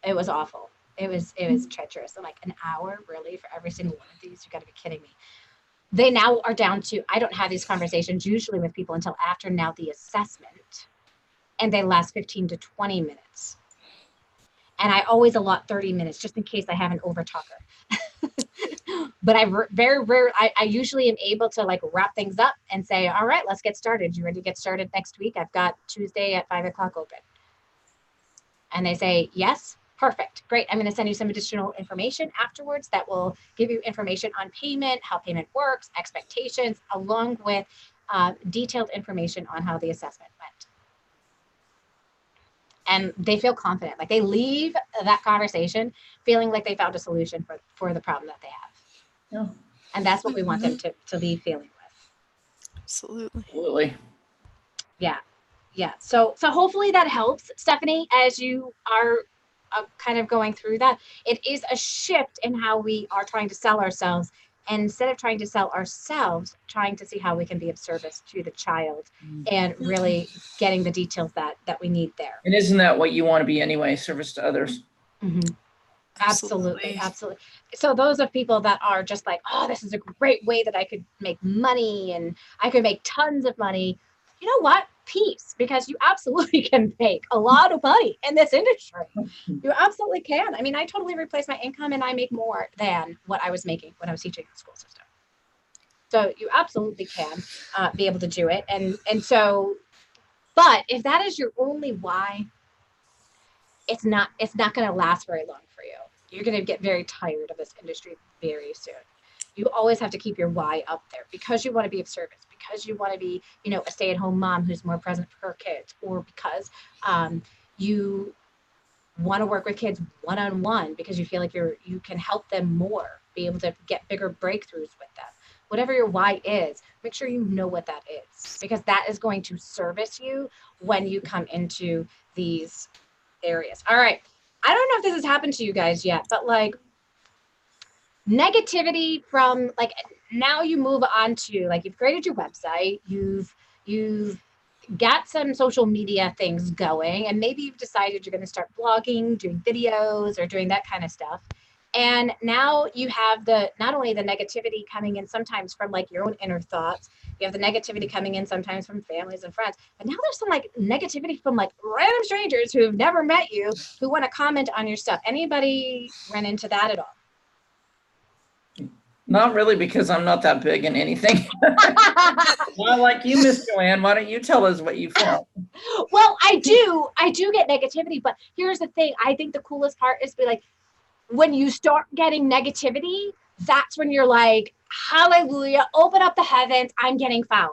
It was awful. It was treacherous. I'm like, an hour, really, for every single one of these? You got to be kidding me. They now are down to, I don't have these conversations usually with people until after now the assessment, and they last 15 to 20 minutes. And I always allot 30 minutes just in case I have an overtalker. But I usually am able to like wrap things up and say, all right, let's get started. You ready to get started next week? I've got Tuesday at 5 o'clock open. And they say, yes, perfect, great. I'm going to send you some additional information afterwards that will give you information on payment, how payment works, expectations, along with detailed information on how the assessment went. And they feel confident, like they leave that conversation feeling like they found a solution for the problem that they have. Yeah. And that's what we want them to leave feeling with. Absolutely. Yeah. Yeah. So hopefully that helps, Stephanie, as you are kind of going through that. It is a shift in how we are trying to sell ourselves. And instead of trying to sell ourselves, trying to see how we can be of service to the child and really getting the details that we need there. And isn't that what you want to be anyway, service to others? Mm-hmm. Absolutely. So those are people that are just like, oh, this is a great way that I could make money and I could make tons of money. You know what? Peace, because you absolutely can make a lot of money in this industry. You absolutely can. I mean, I totally replace my income and I make more than what I was making when I was teaching in the school system. So you absolutely can be able to do it. And so, but if that is your only why, it's not going to last very long for you. You're going to get very tired of this industry very soon. You always have to keep your why up there because you want to be of service, because you want to be, a stay-at-home mom who's more present for her kids, or because you want to work with kids one-on-one because you feel like you can help them more, be able to get bigger breakthroughs with them. Whatever your why is, make sure you know what that is, because that is going to service you when you come into these areas. All right. I don't know if this has happened to you guys yet, but like negativity from like, now you move on to like, you've created your website, you've got some social media things going, and maybe you've decided you're going to start blogging, doing videos, or doing that kind of stuff. And now you have not only the negativity coming in sometimes from like your own inner thoughts, you have the negativity coming in sometimes from families and friends, but now there's some like negativity from like random strangers who have never met you, who want to comment on your stuff. Anybody run into that at all? Not really, because I'm not that big in anything. Well, like you, Miss Joanne, why don't you tell us what you felt? Well, I do get negativity, but here's the thing. I think the coolest part is be like, when you start getting negativity, that's when you're like, hallelujah, open up the heavens, I'm getting found.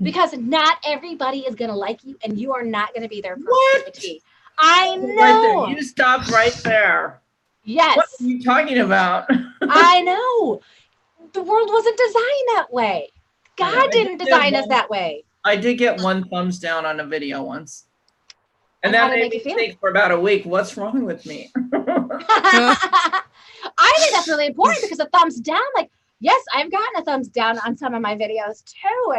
Because not everybody is going to like you, and you are not going to be their personality. I know. Right there. You stopped right there. Yes. What are you talking about? I know. The world wasn't designed that way. God didn't design us that way. I did get one thumbs down on a video once. And that made me think for about a week, what's wrong with me? I think that's really important, because a thumbs down, like, yes, I've gotten a thumbs down on some of my videos too.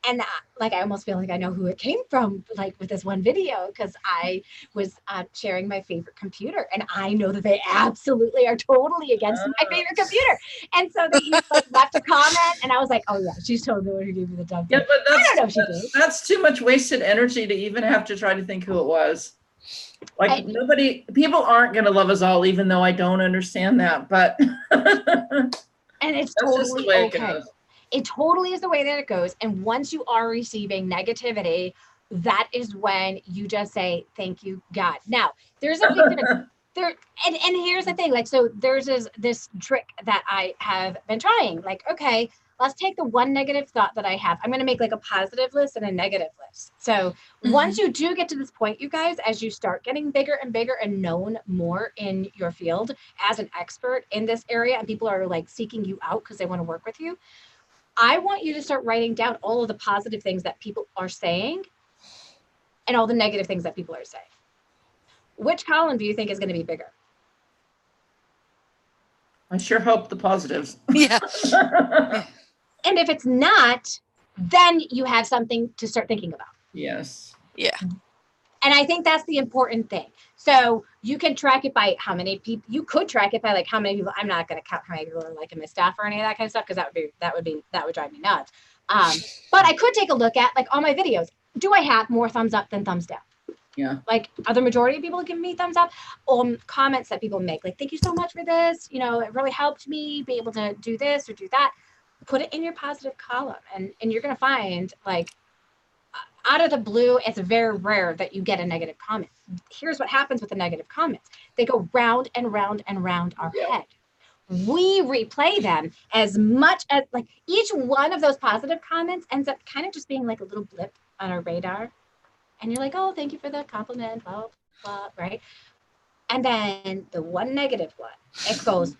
And like, I almost feel like I know who it came from, like with this one video, because I was sharing my favorite computer, and I know that they absolutely are totally against my favorite computer. And so they like left a comment, and I was like, oh yeah, she's totally the one who gave me the thumbs down. Yeah, but I don't know if she did. That's too much wasted energy to even have to try to think who it was. Like people aren't going to love us all, even though I don't understand that, but. And it's totally okay. It totally is the way that it goes. And once you are receiving negativity, that is when you just say, thank you, God. Now, there's a big difference. And here's the thing, like, so there's this trick that I have been trying. Like, okay, let's take the one negative thought that I have. I'm going to make like a positive list and a negative list. So once you do get to this point, you guys, as you start getting bigger and bigger and known more in your field as an expert in this area, and people are like seeking you out because they want to work with you, I want you to start writing down all of the positive things that people are saying and all the negative things that people are saying. Which column do you think is going to be bigger? I sure hope the positives. Yeah. And if it's not, then you have something to start thinking about. Yes. Yeah. And I think that's the important thing. So you can track it by how many people, you could track it by like how many people, I'm not going to count how many people are like in my staff or any of that kind of stuff, because that would drive me nuts. But I could take a look at like all my videos. Do I have more thumbs up than thumbs down? Yeah. Like, are the majority of people giving me thumbs up? Comments that people make, like, thank you so much for this. You know, it really helped me be able to do this or do that. Put it in your positive column. And you're going to find, like, out of the blue, it's very rare that you get a negative comment. Here's what happens with the negative comments. They go round and round and round our head. We replay them as much as, like, each one of those positive comments ends up kind of just being like a little blip on our radar. And you're like, oh, thank you for the compliment, blah, blah, blah, right? And then the one negative one, it goes.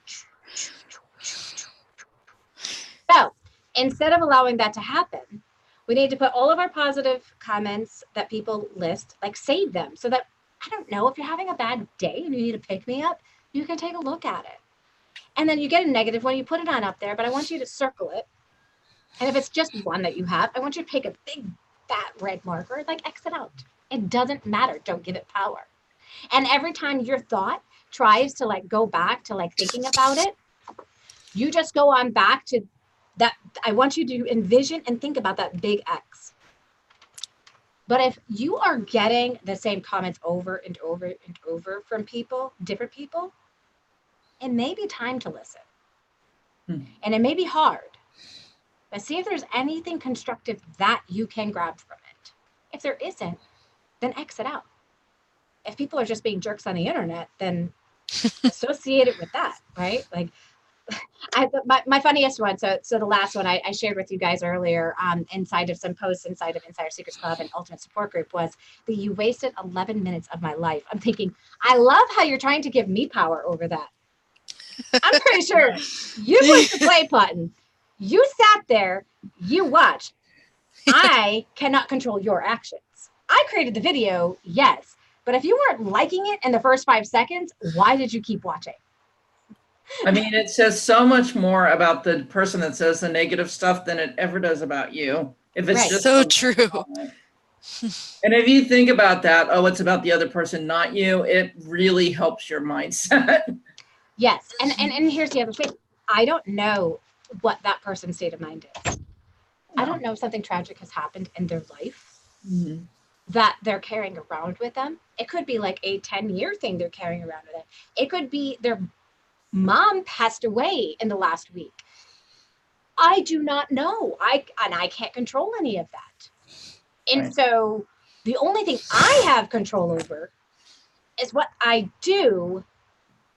So instead of allowing that to happen, we need to put all of our positive comments that people list, like save them so that, I don't know, if you're having a bad day and you need to pick me up, you can take a look at it. And then you get a negative one, you put it on up there, but I want you to circle it. And if it's just one that you have, I want you to take a big fat red marker, like X it out. It doesn't matter. Don't give it power. And every time your thought tries to like go back to like thinking about it, you just go on back to that. I want you to envision and think about that big X. But if you are getting the same comments over and over and over from people, different people, it may be time to listen. And it may be hard. But see if there's anything constructive that you can grab from it. If there isn't, then exit out. If people are just being jerks on the internet, then associate it with that, right? Like, my funniest one, so the last one I shared with you guys earlier inside of some posts inside of Insider Secrets Club and Ultimate Support Group was that you wasted 11 minutes of my life. I'm thinking, I love how you're trying to give me power over that. I'm pretty sure you pushed the play button. You sat there, you watched. I cannot control your actions. I created the video, yes, but if you weren't liking it in the first 5 seconds, why did you keep watching? I mean, it says so much more about the person that says the negative stuff than it ever does about you. If it's just so true. And if you think about that, oh, it's about the other person, not you, it really helps your mindset. Yes, and here's the other thing. I don't know what that person's state of mind is. I don't know if something tragic has happened in their life that they're carrying around with them. It could be like a 10-year thing they're carrying around with them. It could be their mom passed away in the last week. I do not know. I can't control any of that. And so the only thing I have control over is what I do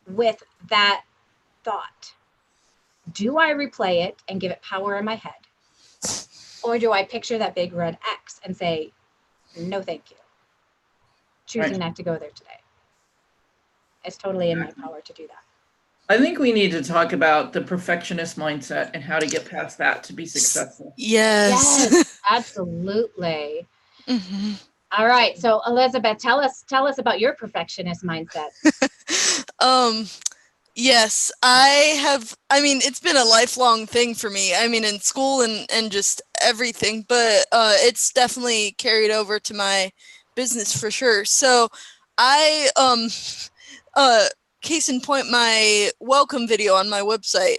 with that thought. Do I replay it and give it power in my head? Or do I picture that big red X and say, no, thank you. Choosing not to go there today. It's totally in my power to do that. I think we need to talk about the perfectionist mindset and how to get past that to be successful. Yes, absolutely. All right. So Elizabeth, tell us about your perfectionist mindset. Yes, I mean, it's been a lifelong thing for me. I mean, in school and just everything, but it's definitely carried over to my business for sure. So case in point, my welcome video on my website,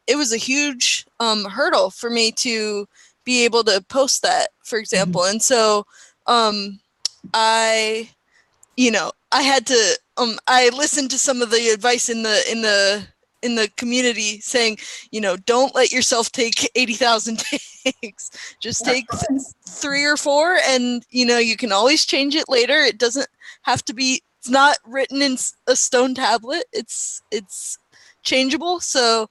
it was a huge hurdle for me to be able to post that, for example. And so I had to I listened to some of the advice in the community saying, don't let yourself take 80,000 takes. Just take 3 or 4, and you can always change it later. It doesn't have to be. It's not written in a stone tablet. It's changeable. So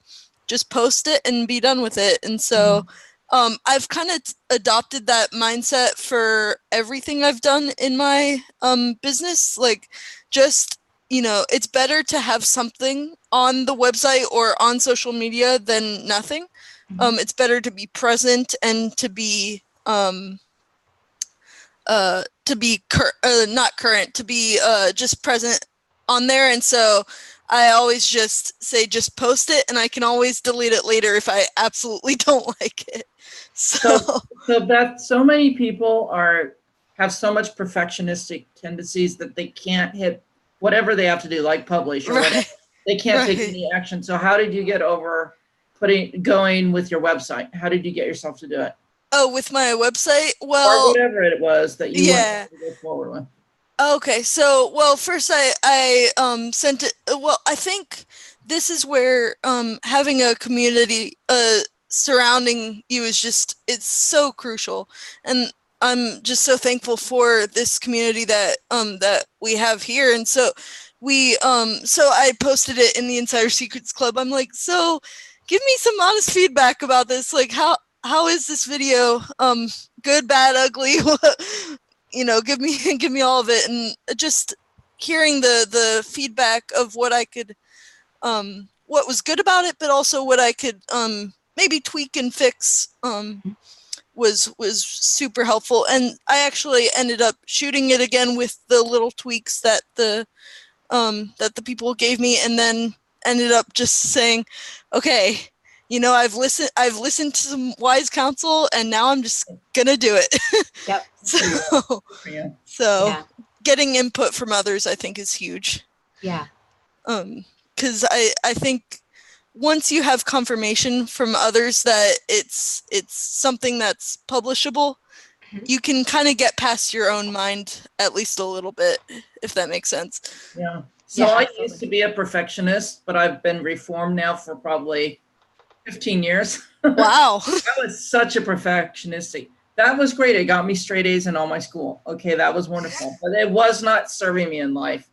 just post it and be done with it. And so I've kind of adopted that mindset for everything I've done in my business. Like, just, you know, it's better to have something on the website or on social media than nothing. It's better to be present and to be not current, to be just present on there. And so I always just say, just post it, and I can always delete it later if I absolutely don't like it. So Beth, so many people have so much perfectionistic tendencies that they can't hit whatever they have to do, like publish or whatever. They can't take any action. So how did you get over going with your website? How did you get yourself to do it? Oh, with my website? Well, or whatever it was that you wanted to go forward with. Okay, so, well, first I sent it, well, I think this is where having a community surrounding you is just, it's so crucial. And I'm just so thankful for this community that that we have here. And so so I posted it in the Insider Secrets Club. I'm like, so give me some honest feedback about this. Like, how is this video? Good, bad, ugly? You know, give me all of it. And just hearing the feedback of what I could, what was good about it, but also what I could maybe tweak and fix was super helpful. And I actually ended up shooting it again with the little tweaks that the people gave me, and then ended up just saying, okay, you know, I've listened to some wise counsel, and now I'm just gonna do it. Yep. So getting input from others, I think, is huge. Yeah. Because I think once you have confirmation from others that it's something that's publishable, you can kind of get past your own mind at least a little bit, if that makes sense. Yeah. So I used to be a perfectionist, but I've been reformed now for probably 15 years. Wow. I was such a perfectionistic. That was great. It got me straight A's in all my school. Okay, that was wonderful. But it was not serving me in life.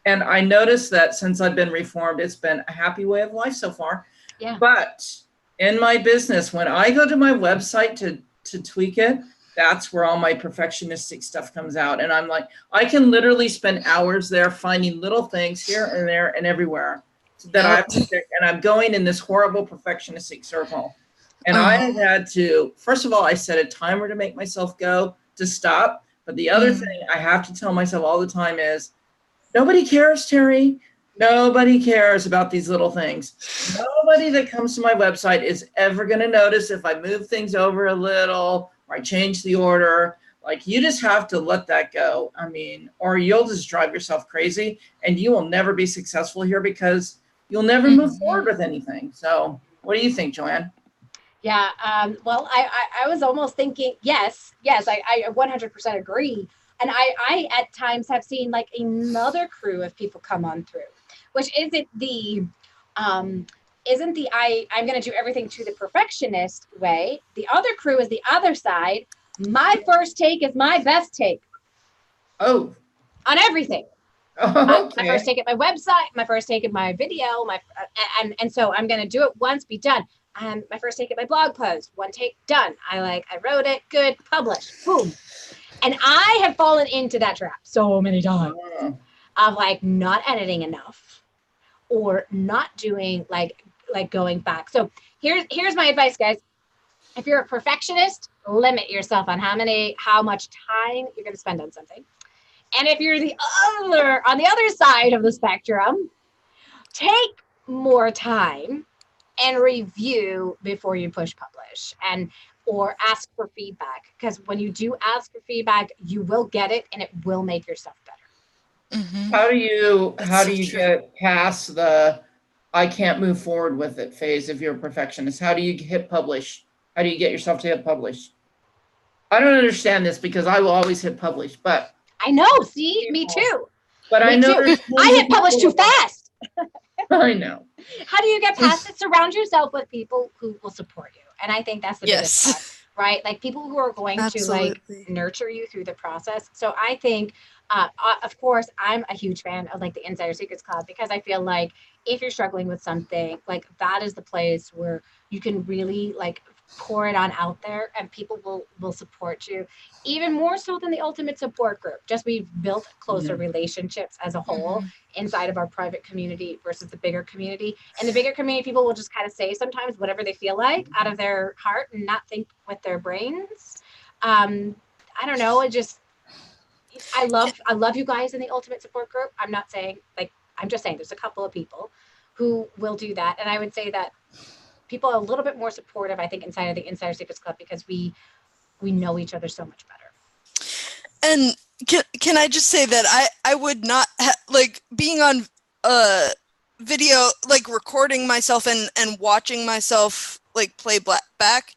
And I noticed that since I've been reformed, it's been a happy way of life so far. Yeah. But in my business, when I go to my website to tweak it, that's where all my perfectionistic stuff comes out. And I'm like, I can literally spend hours there finding little things here and there and everywhere that I have to fix, and I'm going in this horrible perfectionistic circle. And I have had to, first of all, I set a timer to make myself go to stop. But the other thing I have to tell myself all the time is, nobody cares, Terry. Nobody cares about these little things. Nobody that comes to my website is ever going to notice if I move things over a little or I change the order. Like, you just have to let that go. I mean, or you'll just drive yourself crazy and you will never be successful here because you'll never move forward with anything. So what do you think, Joanne? Yeah. Well, I was almost thinking, yes, I 100% agree. And I at times have seen like another crew of people come on through, which isn't the I'm going to do everything to the perfectionist way. The other crew is the other side. My first take is my best take. Oh. On everything. Okay. My first take at my website, my first take at my video, and so I'm going to do it once, be done. My first take at my blog post, one take, done. I wrote it, good, published, boom. And I have fallen into that trap so many times of like not editing enough or not doing like going back. So here's my advice, guys. If you're a perfectionist, limit yourself on how much time you're going to spend on something. And if you're on the other side of the spectrum, take more time and review before you push publish or ask for feedback. Because when you do ask for feedback, you will get it and it will make your stuff better. Mm-hmm. How do you get past the I can't move forward with it phase if you're a perfectionist? How do you hit publish? How do you get yourself to hit publish? I don't understand this because I will always hit publish, but I know, see, me too. But me I know too. I hit publish too fast. I know. How do you get past it? Surround yourself with people who will support you. And I think that's the biggest part. right? Like people who are going to like Absolutely. nurture you through the process. So I think, of course, I'm a huge fan of like the Insider Secrets Club, because I feel like if you're struggling with something, like that is the place where you can really like pour it on out there, and people will support you even more so than the ultimate support group. Just we've built closer Mhm. relationships as a whole Mhm. inside of our private community versus the bigger community. And the bigger community, people will just kind of say sometimes whatever they feel like out of their heart and not think with their brains. um I don't know, it just, I love you guys in the ultimate support group. I'm not saying like, I'm just saying there's a couple of people who will do that. And I would say that people are a little bit more supportive, I think, inside of the Insider Secrets Club, because we know each other so much better. And can I just say that I would not like being on video, like recording myself and watching myself like play back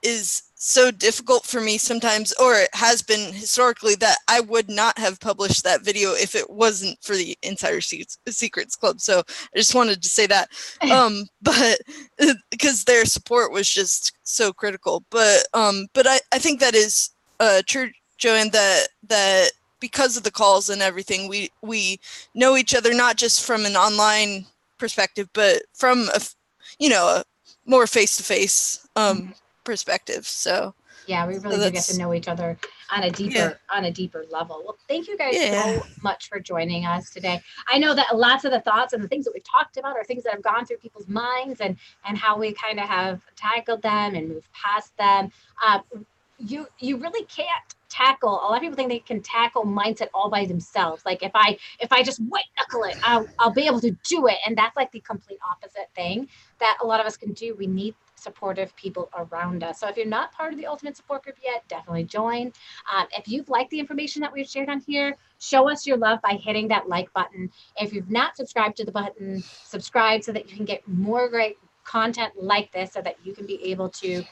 is so difficult for me sometimes, or it has been historically, that I would not have published that video if it wasn't for the Insider Secrets Club. So I just wanted to say that, but because their support was just so critical. But I think that is true, Joanne, that because of the calls and everything, we know each other not just from an online perspective, but from a more face-to-face perspective. So Yeah, we really do get to that's, know each other on a yeah, deeper level. Well, thank you guys yeah. so much for joining us today. I know that lots of the thoughts and the things that we've talked about are things that have gone through people's minds, and how we kind of have tackled them and moved past them. Uh, you really can't tackle, a lot of people think they can tackle mindset all by themselves. Like if I just white knuckle it, I'll be able to do it. And that's like the complete opposite thing that a lot of us can do. We need supportive people around us. So if you're not part of the ultimate support group yet, definitely join. If you've liked the information that we've shared on here, show us your love by hitting that like button. If you've not subscribed to the button, subscribe so that you can get more great content like this, so that you can be able to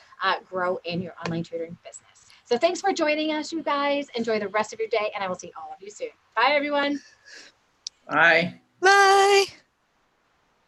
grow in your online tutoring business. So thanks for joining us, you guys. Enjoy the rest of your day, and I will see all of you soon. Bye, everyone. Bye. Bye.